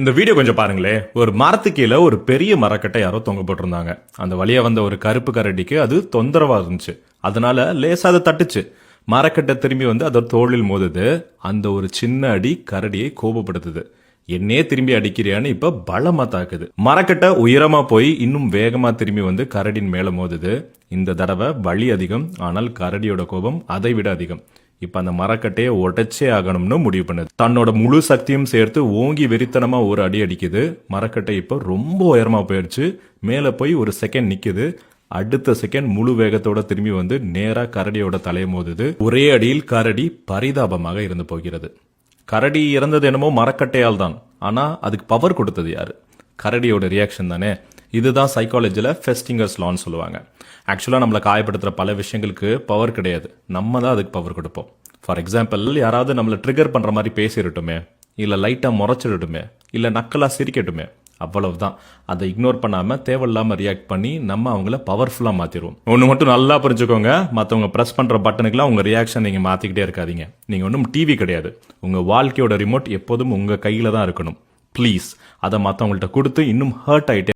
இந்த வீடியோ கொஞ்சம் பாருங்களே. ஒரு மரத்து கீழே ஒரு பெரிய மரக்கட்டை யாரோ தொங்க போட்டிருந்தாங்க. அந்த வழியா வந்த ஒரு கருப்பு கரடிக்கு அது தொந்தரவா இருந்துச்சு. அதனால லேசா அதை தட்டுச்சு. மரக்கட்டை திரும்பி வந்து அதோட தோளில் மோதுது. அந்த ஒரு சின்ன அடி கரடியை கோபப்படுத்துது. என்னே திரும்பி அடிக்கிறியான்னு இப்ப பலமா தாக்குது. மரக்கட்டை உயரமா போய் இன்னும் வேகமா திரும்பி வந்து கரடின் மேல மோதுது. இந்த தடவை வலி அதிகம், ஆனால் கரடியோட கோபம் அதை விட அதிகம். இப்ப அந்த மரக்கட்டையை உடைச்சே ஆகணும்னு முடிவு பண்ணுது. தன்னோட முழு சக்தியும் சேர்த்து ஓங்கி வெறித்தனமா ஒரு அடி அடிக்குது. மரக்கட்டை இப்ப ரொம்ப உயரமா போயிடுச்சு. மேல போய் ஒரு செகண்ட் நிக்குது. அடுத்த செகண்ட் முழு வேகத்தோட திரும்பி வந்து நேரா கரடியோட தலையை மோதுது. ஒரே அடியில் கரடி பரிதாபமாக இருந்து போகிறது. கரடி இறந்தது என்னமோ மரக்கட்டையால் தான். ஆனா அதுக்கு பவர் கொடுத்தது யாரு? கரடியோட ரியாக்ஷன் தானே. இதுதான் சைக்காலஜில ஃபெஸ்டிங்கர்ஸ் லான்னு சொல்லுவாங்க. ஆக்சுவலா நம்மளை காயப்படுத்துற பல விஷயங்களுக்கு பவர் கிடையாது, நம்ம தான் அதுக்கு பவர் கொடுப்போம். ஃபார் எக்ஸாம்பிள், யாராவது நம்மளை ட்ரிகர் பண்ற மாதிரி பேசிடட்டுமே, இல்ல லைட்டா முறைச்சிடட்டுமே, இல்ல நக்கலா சிரிக்கட்டுமே, அவ்வளவுதான். அதை இக்னோர் பண்ணாம தேவையில்லாம ரியாக்ட் பண்ணி நம்ம அவங்கள பவர்ஃபுல்லா மாத்திடுவோம். ஒன்று மட்டும் நல்லா புரிஞ்சுக்கோங்க, மற்றவங்க ப்ரெஸ் பண்ற பட்டனுக்குலாம் உங்க ரியாக்ஷன் நீங்க மாத்திக்கிட்டே இருக்காதீங்க. நீங்க ஒன்றும் டிவி கிடையாது. உங்க வாழ்க்கையோட ரிமோட் எப்போதும் உங்க கையில தான் இருக்கணும். ப்ளீஸ் அதை மற்றவங்கள்ட்ட கொடுத்து இன்னும் ஹர்ட் ஆயிட்டே